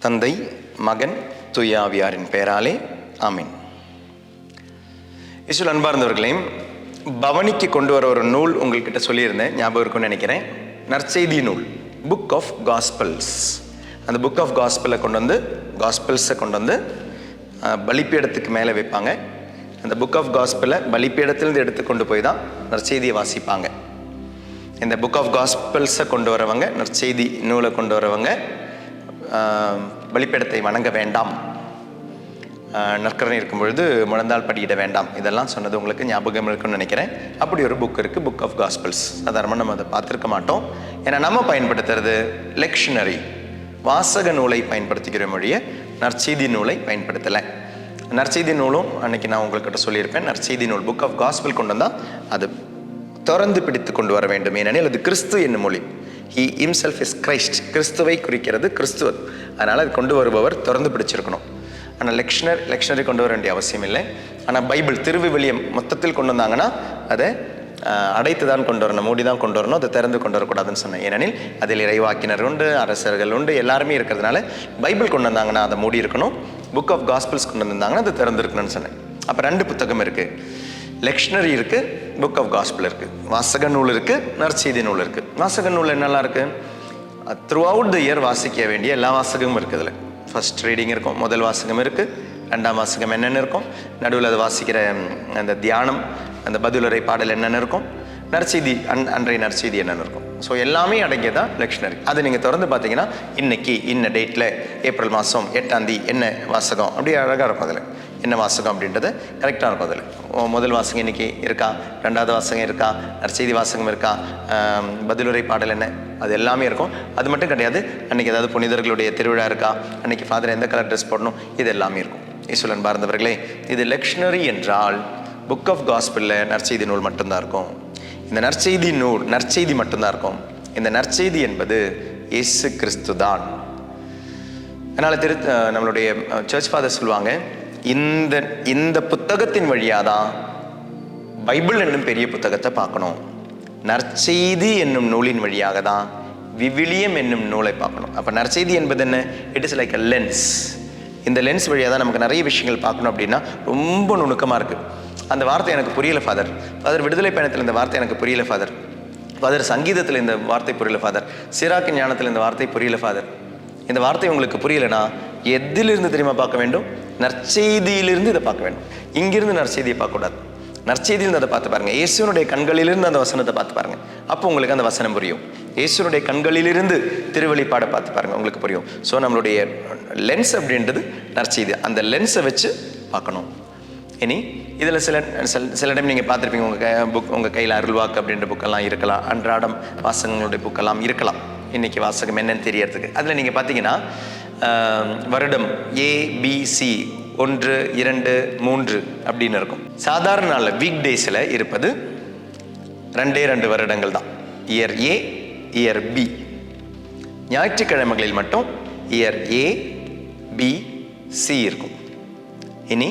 தந்தை, மகன், தூய ஆவியாரின் பெயராலே ஆமீன். இயேசுவில் அன்பார்ந்தவர்களையும் பவனிக்கு கொண்டு வர ஒரு நூல் உங்கள்கிட்ட சொல்லியிருந்தேன், ஞாபகம் இருக்குன்னு நினைக்கிறேன். நற்செய்தி நூல், புக் ஆஃப் காஸ்பல்ஸ். அந்த புக் ஆஃப் காஸ்பலை கொண்டு வந்து, காஸ்பல்ஸை கொண்டு வந்து பலிப்பீடத்துக்கு மேலே வைப்பாங்க. அந்த புக் ஆஃப் காஸ்பலை பலிப்பீடத்திலிருந்து எடுத்து கொண்டு போய் தான் நற்செய்தியை வாசிப்பாங்க. இந்த புக் ஆஃப் காஸ்பல்ஸை கொண்டு வரவங்க, நற்செய்தி நூலை கொண்டு வரவங்க பலிப்பீடத்தை வணங்க வேண்டாம், நற்கரணை இருக்கும் பொழுது முழந்தால் படியிட வேண்டாம், இதெல்லாம் சொன்னது உங்களுக்கு ஞாபகம் இருக்குன்னு நினைக்கிறேன். அப்படி ஒரு புக் இருக்குது, புக் ஆஃப் காஸ்பல்ஸ். சாதாரணமாக நம்ம அதை பார்த்துருக்க மாட்டோம். ஏன்னா நம்ம பயன்படுத்துறது லெக்ஷனரி, வாசக நூலை பயன்படுத்திக்கிற மொழியை, நற்செய்தி நூலை பயன்படுத்தலை. நற்செய்தி நூலும் அன்னைக்கு நான் உங்கள்கிட்ட சொல்லியிருப்பேன். நற்செய்தி நூல் புக் ஆஃப் காஸ்பல் கொண்டு வந்தால் அது திறந்து பிடித்து கொண்டு வர வேண்டும். ஏனெனில் அது கிறிஸ்து என்னும் மொழி. He himself is Christ. கிறிஸ்துவை குறிக்கிறது கிறிஸ்துவர். அதனால் அது கொண்டு வருபவர் திறந்து பிடிச்சிருக்கணும். ஆனால் லெக்ஷனரி கொண்டு வர வேண்டிய அவசியம் இல்லை. ஆனால் பைபிள், திருவிவிலியம் மொத்தத்தில் கொண்டு வந்தாங்கன்னா அதை அடைத்து தான் கொண்டு வரணும், மூடி தான் கொண்டு வரணும், அதை திறந்து கொண்டு வரக்கூடாதுன்னு சொன்னேன். ஏனெனில் அதில் இறைவாக்கினர் உண்டு, அரசர்கள் உண்டு, எல்லாருமே இருக்கிறதுனால பைபிள் கொண்டு வந்தாங்கன்னா அதை மூடி இருக்கணும். புக் ஆஃப் காஸ்பிள்ஸ் கொண்டு வந்தாங்கன்னா அது திறந்துருக்கணும்னு சொன்னேன். அப்போ 2 புத்தகம் இருக்குது. லெக்ஷனரி இருக்குது, புக் ஆஃப் காஸ்பிள் இருக்குது. வாசக நூல் இருக்குது, நற்செய்தி நூல் இருக்குது. வாசக நூல் என்னெல்லாம் இருக்குது? த்ரூ அவுட் த இயர் வாசிக்க வேண்டிய எல்லா வாசகமும் இருக்குது. அதில் ஃபர்ஸ்ட் ரீடிங் இருக்கும், முதல் வாசகம் இருக்குது, 2ஆம் வாசகம் என்னென்ன இருக்கும், நடுவில் அதை வாசிக்கிற அந்த தியானம், அந்த பதிலுரை பாடல் என்னென்ன இருக்கும், நற்செய்தி அன்றைய நற்செய்தி என்னென்ன இருக்கும். ஸோ எல்லாமே அடங்கியதான் லெக்ஷனரி. அதை நீங்கள் திறந்து பார்த்தீங்கன்னா இன்னைக்கு இன்ன டேட்டில் ஏப்ரல் மாதம் 8ஆம் தேதி என்ன வாசகம், அப்படியே அழகாக இருக்கும். அதில் என்ன வாசகம் அப்படின்றது கரெக்டாக இருக்கும். அதில் முதல் வாசகம் இன்னைக்கு இருக்கா, 2ஆவது வாசகம் இருக்கா, நற்செய்தி வாசகம் இருக்கா, பதிலுரை பாடல் என்ன, அது எல்லாமே இருக்கும். அது மட்டும் கிடையாது, அன்றைக்கி ஏதாவது புனிதர்களுடைய திருவிழா இருக்கா, அன்றைக்கி ஃபாதர் எந்த கலர் ட்ரெஸ் போடணும், இது எல்லாமே இருக்கும். இயேசுவில் அன்பார்ந்தவர்களே, இது லெக்ஷனரி என்றால் புக் ஆஃப் காஸ்பிளில் நற்செய்தி நூல் மட்டும்தான் இருக்கும். இந்த நற்செய்தி நூல், நற்செய்தி மட்டும்தான் இருக்கும். இந்த நற்செய்தி என்பது இயேசு கிறிஸ்து தான். அதனால் நம்மளுடைய சர்ச் ஃபாதர் சொல்லுவாங்க, இந்த புத்தகத்தின் வழியாக தான் பைபிள் என்னும் பெரிய புத்தகத்தை பார்க்கணும். நற்செய்தி என்னும் நூலின் வழியாக தான் விவிலியம் என்னும் நூலை பார்க்கணும். அப்போ நற்செய்தி என்பது என்ன? It is like a lens. இந்த லென்ஸ் வழியாக தான் நமக்கு நிறைய விஷயங்கள் பார்க்கணும். அப்படின்னா ரொம்ப நுணுக்கமாக இருக்குது. அந்த வார்த்தை எனக்கு புரியல ஃபாதர், விடுதலை பயணத்தில் இந்த வார்த்தை எனக்கு புரியல ஃபாதர், சங்கீதத்தில் இந்த வார்த்தை புரியல ஃபாதர், சிராக்கு ஞானத்தில் இந்த வார்த்தை புரியல ஃபாதர். இந்த வார்த்தை உங்களுக்கு புரியலைன்னா எதிலிருந்து தெரியுமா பார்க்க வேண்டும்? நற்செய்தியிலிருந்து இதை பார்க்க வேண்டும். இங்கிருந்து நற்செய்தியை பார்க்கக்கூடாது, நற்செய்தியிலிருந்து அதை பார்த்து பாருங்கள். இயேசுனுடைய கண்களிலிருந்து அந்த வசனத்தை பார்த்து பாருங்கள், அப்போ உங்களுக்கு அந்த வசனம் புரியும். இயேசுனுடைய கண்களிலிருந்து திருவெளிப்பாடை பார்த்து பாருங்கள், உங்களுக்கு புரியும். ஸோ நம்மளுடைய லென்ஸ் அப்படின்றது நற்செய்தி, அந்த லென்ஸை வச்சு பார்க்கணும். இனி இதில் சில டைம் நீங்கள் பார்த்துருப்பீங்க, உங்கள் கையில் அருள்வாக்கு அப்படின்ற புக்கெல்லாம் இருக்கலாம், அன்றாடம் வாசகங்களுடைய புக்கெல்லாம் இருக்கலாம். இன்றைக்கி வாசகம் என்னன்னு தெரியறதுக்கு அதில் நீங்கள் பார்த்தீங்கன்னா வருடம் ABC 1, 2, 3 அப்படின்னு இருக்கும். சாதாரண நாளில் வீக் டேஸில் இருப்பது 2 வருடங்கள் தான், இயர் A, இயர் B. ஞாயிற்றுக்கிழமைகளில் மட்டும் இயர் A, B, C இருக்கும். இனி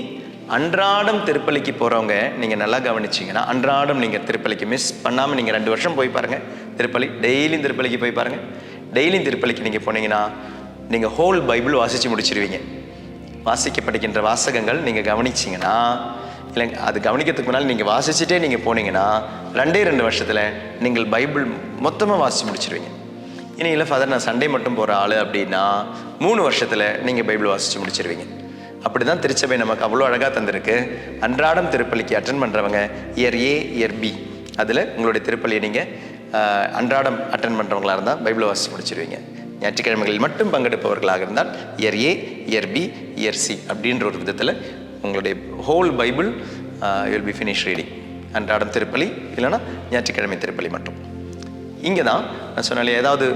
அன்றாடம் திருப்பலிக்கு போகிறவங்க நீங்கள் நல்லா கவனிச்சிங்கன்னா, அன்றாடம் நீங்கள் திருப்பலிக்கு மிஸ் பண்ணாமல் நீங்கள் 2 வருஷம் போய் பாருங்கள் திருப்பலி, டெய்லியும் திருப்பலிக்கு போய் பாருங்கள். டெய்லியும் திருப்பலிக்கு நீங்கள் போனீங்கன்னா நீங்கள் ஹோல் பைபிள் வாசித்து முடிச்சிருவீங்க. வாசிக்கப்படுகின்ற வாசகங்கள் நீங்கள் கவனிச்சிங்கன்னா, இல்லை அது கவனிக்கிறதுக்கு முன்னால் நீங்கள் வாசிச்சுட்டே நீங்கள் போனீங்கன்னா 2 வருஷத்தில் நீங்கள் பைபிள் மொத்தமாக வாசித்து முடிச்சிருவீங்க. இனி இல்லை ஃபாதர் நான் சண்டே மட்டும் போகிற ஆள் அப்படின்னா 3 வருஷத்தில் நீங்கள் பைபிள் வாசித்து முடிச்சிருவீங்க. அப்படி தான் திருச்சபை நமக்கு அவ்வளோ அழகாக தந்திருக்கு. அன்றாடம் திருப்பலிக்கு அட்டன் பண்ணுறவங்க இயர் A, இயர் B, அதில் உங்களுடைய திருப்பலியை நீங்கள் அன்றாடம் அட்டன் பண்ணுறவங்களாக இருந்தால் பைபிளை வாசித்து முடிச்சிருவீங்க. ஞாயிற்றுக்கிழமைகளில் மட்டும் பங்கெடுப்பவர்களாக இருந்தால் year A, year B, year C அப்படின்ற ஒரு விதத்தில் உங்களுடைய whole Bible will be finish reading. அன்றாடம் திருப்பலி இல்லைன்னா ஞாயிற்றுக்கிழமை திருப்பலி மட்டும். இங்கே தான் நான் சொன்னாலே ஏதாவது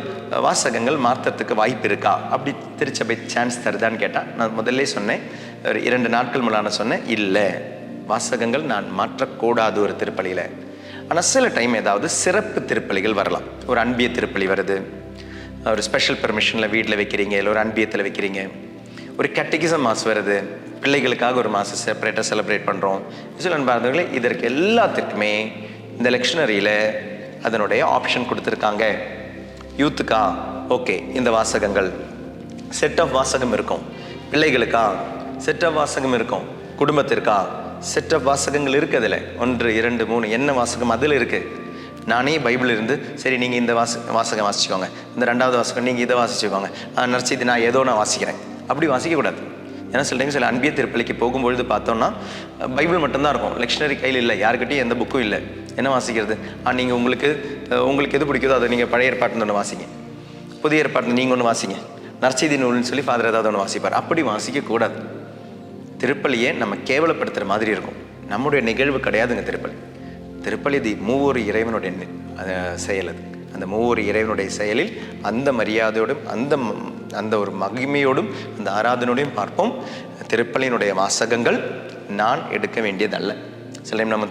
வாசகங்கள் மாற்றத்துக்கு வாய்ப்பு இருக்கா, அப்படி திருச்சபை சான்ஸ் தருதான்னு கேட்டால் நான் முதல்ல சொன்னேன், ஒரு 2 நாட்கள் முன்னாடி சொன்னேன், இல்லை வாசகங்கள் நான் மாற்றக்கூடாது ஒரு திருப்பலியில். ஆனால் சில டைம் ஏதாவது சிறப்பு திருப்பலிகள் வரலாம். ஒரு அன்பிய திருப்பலி வருது, ஒரு ஸ்பெஷல் பெர்மிஷனில் வீட்டில் வைக்கிறீங்க, இல்லை ஒரு அன்பியத்தில் வைக்கிறீங்க, ஒரு கேட்டகிசம் மாஸ் வருது, பிள்ளைகளுக்காக ஒரு மாதம் செப்பரேட்டாக செலிப்ரேட் பண்ணுறோம். சில அன்பார்ந்தவர்களே, இதற்கு எல்லாத்துக்குமே இந்த லெக்ஷனரியில் அதனுடைய ஆப்ஷன் கொடுத்துருக்காங்க. யூத்துக்கா ஓகே இந்த வாசகங்கள், செட் ஆஃப் வாசகம் இருக்கும். பிள்ளைகளுக்கா செட் ஆஃப் வாசகம் இருக்கும். குடும்பத்திற்கா செட் ஆஃப் வாசகங்கள் இருக்குது. அதில் 1 2 3 என்ன வாசகம் அதில் இருக்குது. நானே பைபிள் இருந்து சரி நீங்கள் இந்த வாசகம் வாசிச்சுக்கோங்க, இந்த 2வது வாசகம் நீங்கள் இதை வாசிச்சுக்கோங்க, நற்செய்தி நான் ஏதோ நான் வாசிக்கிறேன், அப்படி வாசிக்கக்கூடாது. ஏன்னா சில டைம் சில அன்பிய திருப்பலிக்கு போகும்பொழுது பார்த்தோம்னா பைபிள் மட்டும்தான் இருக்கும், லெக்ஷனரி கையில் இல்லை, யாருக்கிட்டையும் எந்த புக்கும் இல்லை, என்ன வாசிக்கிறது? நீங்கள் உங்களுக்கு எது பிடிக்குதோ அதை நீங்கள் பழைய ஏற்பாட்டுன்னு ஒன்று வாசிங்க, புதிய ஏற்பாட்டு நீங்கள் ஒன்று வாசிங்க, நற்செய்தி நூல்னு சொல்லி ஃபாதர் ஏதாவது ஒன்று வாசிப்பார். அப்படி வாசிக்கக்கூடாது. திருப்பலியை நம்ம கேவலப்படுத்துகிற மாதிரி இருக்கும். நம்முடைய நிகழ்வு கிடையாதுங்க திருப்பலி. திருப்பலி இது மூவொரு இறைவனுடைய செயல். அது அந்த மூவொரு இறைவனுடைய செயலில் அந்த மரியாதையோடும் அந்த ஒரு மகிமையோடும் அந்த ஆராதனோடையும் பார்ப்போம். திருப்பலியினுடைய வாசகங்கள் நான் எடுக்க வேண்டியதல்ல. சில டைம் நம்ம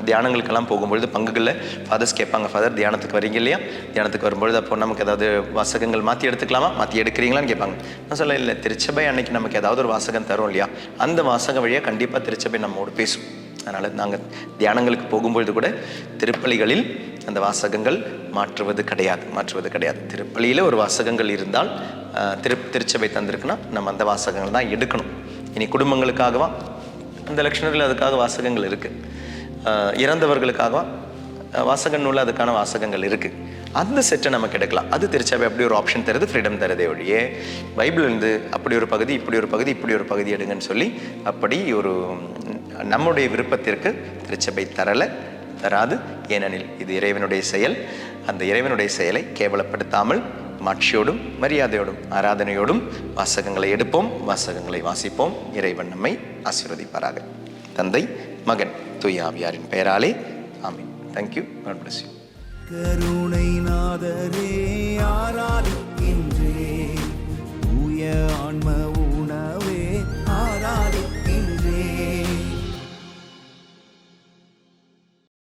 தியானங்களுக்கெல்லாம் போகும்பொழுது பங்குகளில் ஃபாதர்ஸ் கேட்பாங்க, ஃபாதர் தியானத்துக்கு வரீங்க இல்லையா, தியானத்துக்கு வரும்பொழுது அப்போ நமக்கு ஏதாவது வாசகங்கள் மாற்றி எடுத்துக்கலாமா, மாற்றி எடுக்கிறீங்களான்னு கேட்பாங்க. நான் சொல்ல இல்லை, திருச்சபை அன்னைக்கு நமக்கு ஏதாவது ஒரு வாசகம் தரும் இல்லையா, அந்த வாசகம் வழியாக கண்டிப்பாக திருச்சபை நம்மோடு பேசும். அதனால் நாங்கள் தியானங்களுக்கு போகும்பொழுது கூட திருப்பலிகளில் அந்த வாசகங்கள் மாற்றுவது கிடையாது. திருப்பலியில் ஒரு வாசகங்கள் இருந்தால் திருச்சபை தந்திருக்குன்னா நம்ம அந்த வாசகங்கள் தான் எடுக்கணும். இனி குடும்பங்களுக்காகவா அந்த லெக்ஷனரியில் அதுக்காக வாசகங்கள் இருக்குது, இறந்தவர்களுக்காகவா வாசக நூலில் அதுக்கான வாசகங்கள் இருக்குது. அந்த செட்டை நமக்கு எடுக்கலாம். அது திருச்சபை அப்படி ஒரு ஆப்ஷன் தருது, ஃப்ரீடம் தருதே ஒழியே பைபிள் இருந்து அப்படி ஒரு பகுதி இப்படி ஒரு பகுதி எடுங்கன்னு சொல்லி அப்படி ஒரு நம்முடைய விருப்பத்திற்கு திருச்சபை தராது. ஏனெனில் இது இறைவனுடைய செயல். அந்த இறைவனுடைய செயலை கேவலப்படுத்தாமல் மாட்சியோடும் மரியாதையோடும் ஆராதனையோடும் வாசகங்களை எடுப்போம், வாசகங்களை வாசிப்போம். இறைவன் நம்மை ஆசீர்வதிப்பாராக. தந்தை, மகன், தூய ஆவியாரின் பெயராலே ஆமென். தேங்க்யூ. God bless you. கருணை நாதரே